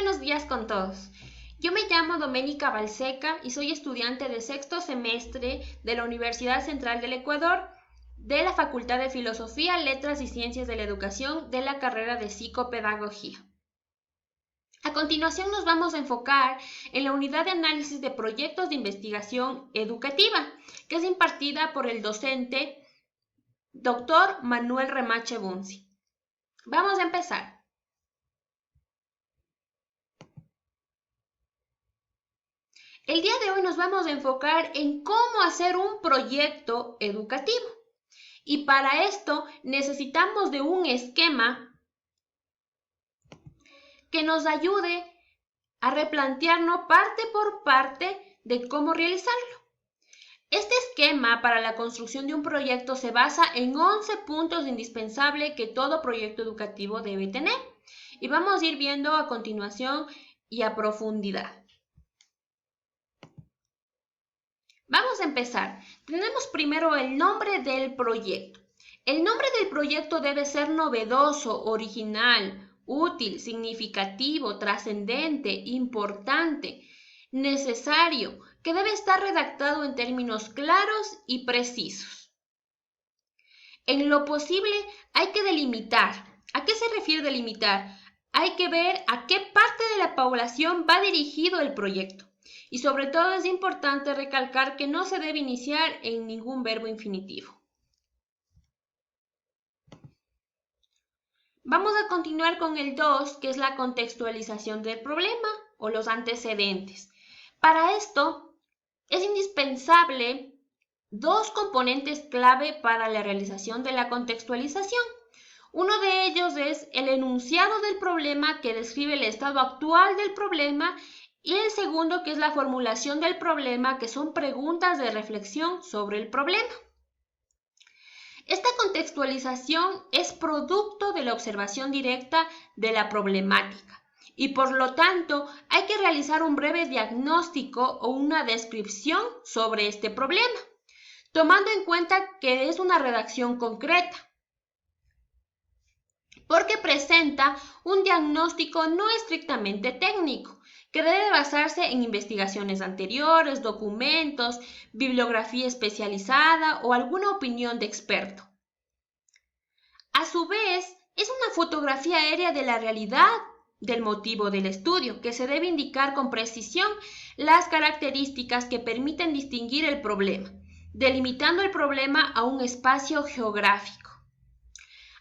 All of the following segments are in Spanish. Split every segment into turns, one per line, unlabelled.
buenos días con todos. Yo me llamo Doménica Balseca y soy estudiante de sexto semestre de la Universidad Central del Ecuador, de la Facultad de Filosofía, Letras y Ciencias de la Educación de la carrera de Psicopedagogía. A continuación nos vamos a enfocar en la unidad de análisis de proyectos de investigación educativa, que es impartida por el docente Dr. Manuel Remache Bunzi. Vamos a empezar. El día de hoy nos vamos a enfocar en cómo hacer un proyecto educativo. Y para esto necesitamos de un esquema que nos ayude a replantearnos parte por parte de cómo realizarlo. Este esquema para la construcción de un proyecto se basa en 11 puntos indispensables que todo proyecto educativo debe tener. Y vamos a ir viendo a continuación y a profundidad. Vamos a empezar. Tenemos primero el nombre del proyecto. El nombre del proyecto debe ser novedoso, original, útil, significativo, trascendente, importante, necesario, que debe estar redactado en términos claros y precisos. En lo posible hay que delimitar. ¿A qué se refiere delimitar? Hay que ver a qué parte de la población va dirigido el proyecto. Y sobre todo es importante recalcar que no se debe iniciar en ningún verbo infinitivo. Vamos a continuar con el 2, que es la contextualización del problema o los antecedentes. Para esto es indispensable dos componentes clave para la realización de la contextualización. Uno de ellos es el enunciado del problema que describe el estado actual del problema y el segundo que es la formulación del problema, que son preguntas de reflexión sobre el problema. Esta contextualización es producto de la observación directa de la problemática y por lo tanto hay que realizar un breve diagnóstico o una descripción sobre este problema, tomando en cuenta que es una redacción concreta, porque presenta un diagnóstico no estrictamente técnico, que debe basarse en investigaciones anteriores, documentos, bibliografía especializada o alguna opinión de experto. A su vez, es una fotografía aérea de la realidad del motivo del estudio, que se debe indicar con precisión las características que permiten distinguir el problema, delimitando el problema a un espacio geográfico.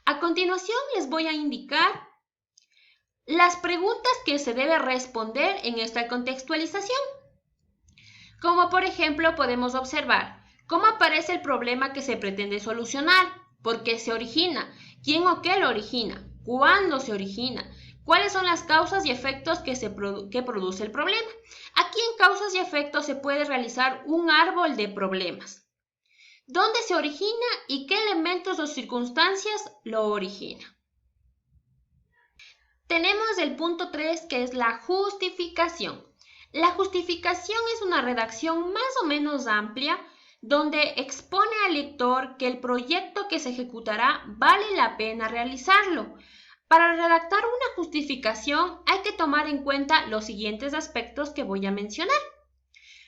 A continuación les voy a indicar las preguntas que se debe responder en esta contextualización. Como por ejemplo podemos observar cómo aparece el problema que se pretende solucionar, por qué se origina, quién o qué lo origina, cuándo se origina, cuáles son las causas y efectos que produce el problema. Aquí en causas y efectos se puede realizar un árbol de problemas. ¿Dónde se origina y qué elementos o circunstancias lo originan? Tenemos el punto 3, que es la justificación. La justificación es una redacción más o menos amplia donde expone al lector que el proyecto que se ejecutará vale la pena realizarlo. Para redactar una justificación hay que tomar en cuenta los siguientes aspectos que voy a mencionar.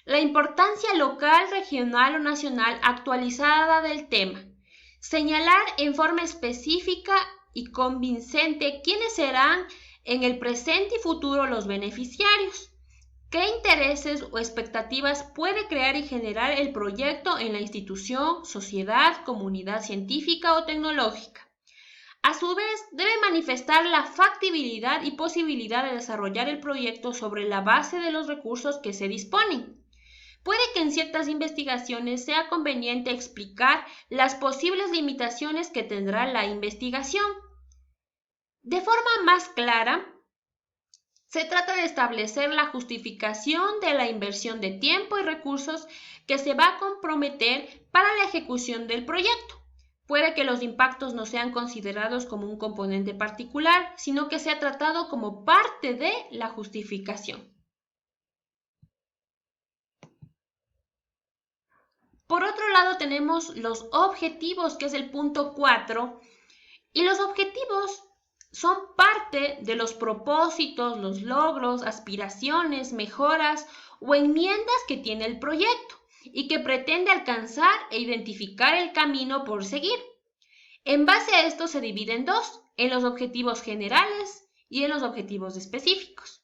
La importancia local, regional o nacional actualizada del tema. Señalar en forma específica y convincente quiénes serán en el presente y futuro los beneficiarios. ¿Qué intereses o expectativas puede crear y generar el proyecto en la institución, sociedad, comunidad científica o tecnológica? A su vez, debe manifestar la factibilidad y posibilidad de desarrollar el proyecto sobre la base de los recursos que se disponen. Puede que en ciertas investigaciones sea conveniente explicar las posibles limitaciones que tendrá la investigación. De forma más clara, se trata de establecer la justificación de la inversión de tiempo y recursos que se va a comprometer para la ejecución del proyecto. Puede que los impactos no sean considerados como un componente particular, sino que sea tratado como parte de la justificación. Por otro lado tenemos los objetivos, que es el punto 4, y los objetivos son parte de los propósitos, los logros, aspiraciones, mejoras o enmiendas que tiene el proyecto y que pretende alcanzar e identificar el camino por seguir. En base a esto se divide en dos, en los objetivos generales y en los objetivos específicos.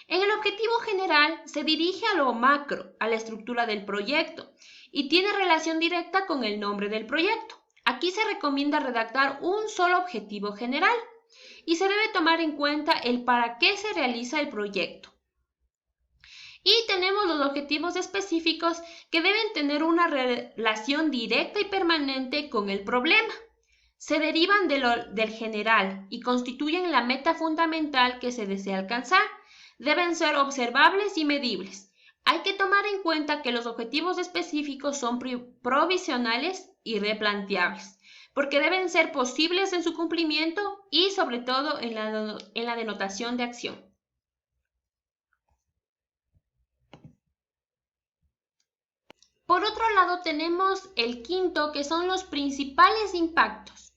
En el objetivo general se dirige a lo macro, a la estructura del proyecto, y tiene relación directa con el nombre del proyecto. Aquí se recomienda redactar un solo objetivo general y se debe tomar en cuenta el para qué se realiza el proyecto. Y tenemos los objetivos específicos que deben tener una relación directa y permanente con el problema. Se derivan del general y constituyen la meta fundamental que se desea alcanzar. Deben ser observables y medibles. Hay que tomar en cuenta que los objetivos específicos son provisionales y replanteables, porque deben ser posibles en su cumplimiento y sobre todo en la denotación de acción. Por otro lado tenemos el quinto, que son los principales impactos.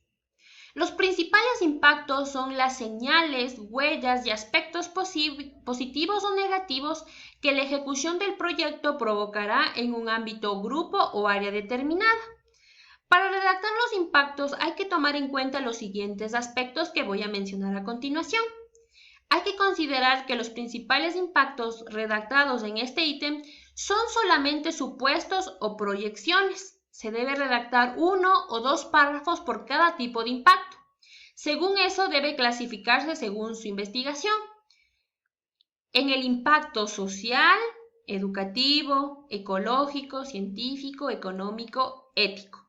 Los principales impactos son las señales, huellas y aspectos positivos o negativos que la ejecución del proyecto provocará en un ámbito, grupo o área determinada. Para redactar los impactos hay que tomar en cuenta los siguientes aspectos que voy a mencionar a continuación. Hay que considerar que los principales impactos redactados en este ítem son solamente supuestos o proyecciones. Se debe redactar 1 o 2 párrafos por cada tipo de impacto. Según eso, debe clasificarse según su investigación. En el impacto social, educativo, ecológico, científico, económico, ético.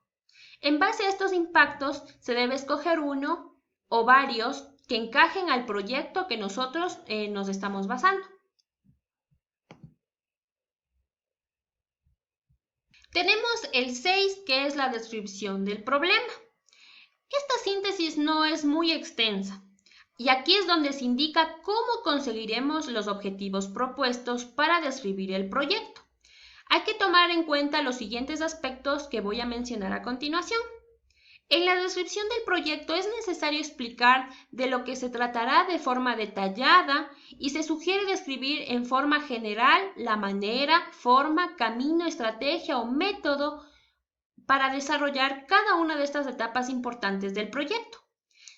En base a estos impactos, se debe escoger uno o varios que encajen al proyecto que nosotros nos estamos basando. Tenemos el 6, que es la descripción del problema. Esta síntesis no es muy extensa y aquí es donde se indica cómo conseguiremos los objetivos propuestos para describir el proyecto. Hay que tomar en cuenta los siguientes aspectos que voy a mencionar a continuación. En la descripción del proyecto es necesario explicar de lo que se tratará de forma detallada y se sugiere describir en forma general la manera, forma, camino, estrategia o método para desarrollar cada una de estas etapas importantes del proyecto.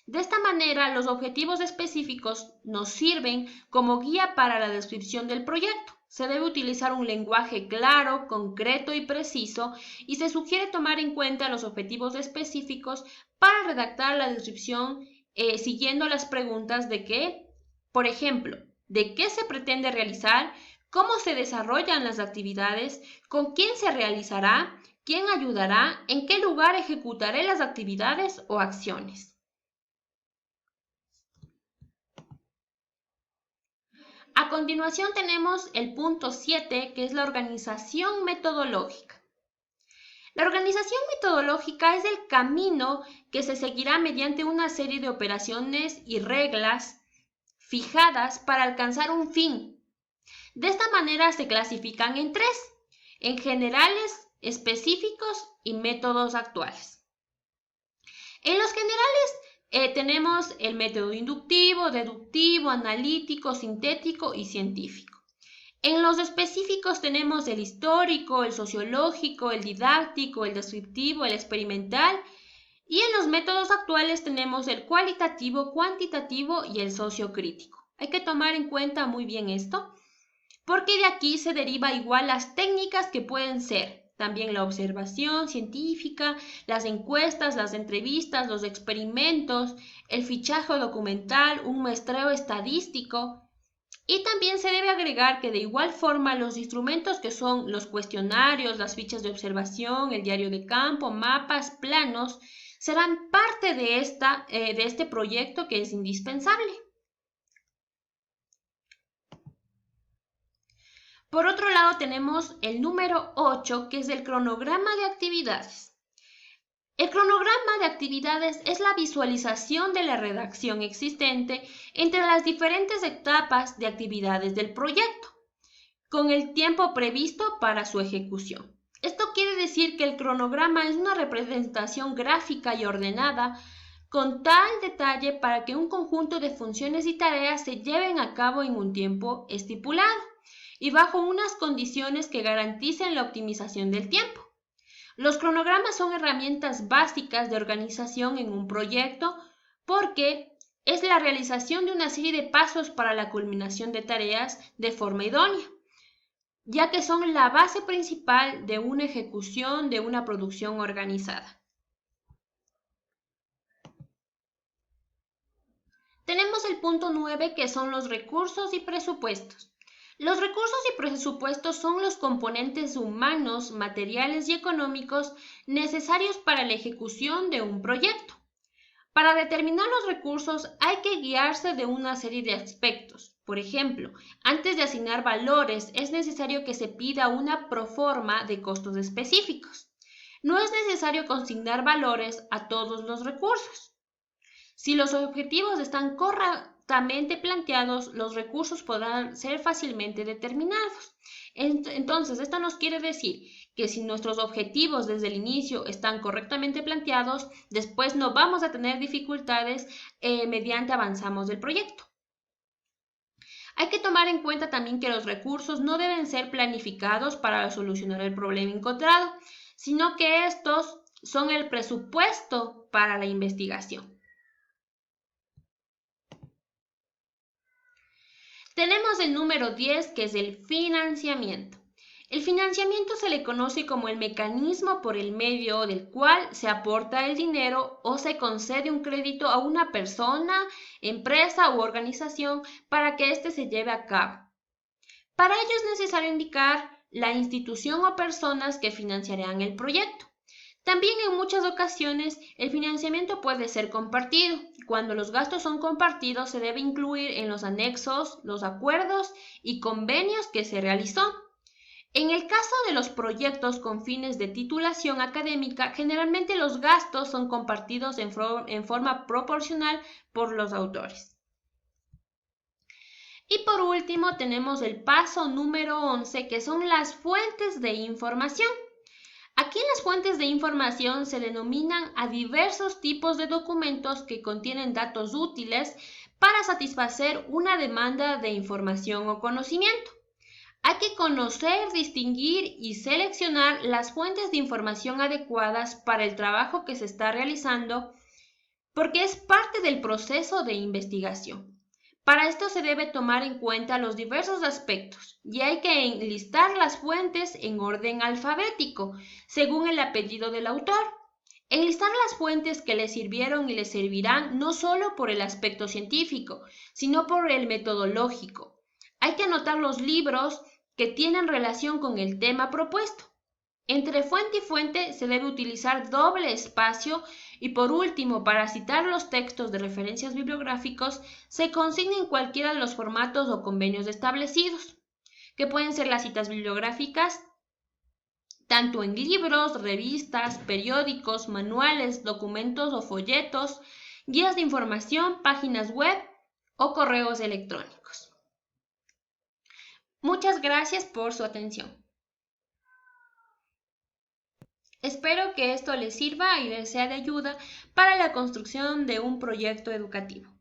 De esta manera, los objetivos específicos nos sirven como guía para la descripción del proyecto. Se debe utilizar un lenguaje claro, concreto y preciso, y se sugiere tomar en cuenta los objetivos específicos para redactar la descripción siguiendo las preguntas de qué, por ejemplo, de qué se pretende realizar, cómo se desarrollan las actividades, con quién se realizará, quién ayudará, en qué lugar ejecutaré las actividades o acciones. A continuación tenemos el punto 7, que es la organización metodológica. La organización metodológica es el camino que se seguirá mediante una serie de operaciones y reglas fijadas para alcanzar un fin. De esta manera se clasifican en 3, en generales, específicos y métodos actuales. En los generales tenemos el método inductivo, deductivo, analítico, sintético y científico. En los específicos tenemos el histórico, el sociológico, el didáctico, el descriptivo, el experimental. Y en los métodos actuales tenemos el cualitativo, cuantitativo y el sociocrítico. Hay que tomar en cuenta muy bien esto, porque de aquí se deriva igual las técnicas que pueden ser también la observación científica, las encuestas, las entrevistas, los experimentos, el fichaje documental, un muestreo estadístico. Y también se debe agregar que de igual forma los instrumentos que son los cuestionarios, las fichas de observación, el diario de campo, mapas, planos, serán parte de este proyecto que es indispensable. Por otro lado tenemos el número 8, que es el cronograma de actividades. El cronograma de actividades es la visualización de la redacción existente entre las diferentes etapas de actividades del proyecto, con el tiempo previsto para su ejecución. Esto quiere decir que el cronograma es una representación gráfica y ordenada con tal detalle para que un conjunto de funciones y tareas se lleven a cabo en un tiempo estipulado y bajo unas condiciones que garanticen la optimización del tiempo. Los cronogramas son herramientas básicas de organización en un proyecto porque es la realización de una serie de pasos para la culminación de tareas de forma idónea, ya que son la base principal de una ejecución de una producción organizada. Tenemos el punto 9, que son los recursos y presupuestos. Los recursos y presupuestos son los componentes humanos, materiales y económicos necesarios para la ejecución de un proyecto. Para determinar los recursos hay que guiarse de una serie de aspectos. Por ejemplo, antes de asignar valores es necesario que se pida una proforma de costos específicos. No es necesario consignar valores a todos los recursos. Si los objetivos están correctamente planteados, los recursos podrán ser fácilmente determinados. Entonces, esto nos quiere decir que si nuestros objetivos desde el inicio están correctamente planteados, después no vamos a tener dificultades mediante avanzamos del proyecto. Hay que tomar en cuenta también que los recursos no deben ser planificados para solucionar el problema encontrado, sino que estos son el presupuesto para la investigación. Tenemos el número 10, que es el financiamiento. El financiamiento se le conoce como el mecanismo por el medio del cual se aporta el dinero o se concede un crédito a una persona, empresa u organización para que éste se lleve a cabo. Para ello es necesario indicar la institución o personas que financiarán el proyecto. También en muchas ocasiones el financiamiento puede ser compartido. Cuando los gastos son compartidos se debe incluir en los anexos los acuerdos y convenios que se realizó. En el caso de los proyectos con fines de titulación académica, generalmente los gastos son compartidos en forma proporcional por los autores. Y por último tenemos el paso número 11, que son las fuentes de información. Aquí en las fuentes de información se denominan a diversos tipos de documentos que contienen datos útiles para satisfacer una demanda de información o conocimiento. Hay que conocer, distinguir y seleccionar las fuentes de información adecuadas para el trabajo que se está realizando, porque es parte del proceso de investigación. Para esto se debe tomar en cuenta los diversos aspectos y hay que enlistar las fuentes en orden alfabético, según el apellido del autor. Enlistar las fuentes que le sirvieron y le servirán no solo por el aspecto científico, sino por el metodológico. Hay que anotar los libros que tienen relación con el tema propuesto. Entre fuente y fuente se debe utilizar doble espacio y por último, para citar los textos de referencias bibliográficos, se consigna en cualquiera de los formatos o convenios establecidos, que pueden ser las citas bibliográficas, tanto en libros, revistas, periódicos, manuales, documentos o folletos, guías de información, páginas web o correos electrónicos. Muchas gracias por su atención. Espero que esto les sirva y les sea de ayuda para la construcción de un proyecto educativo.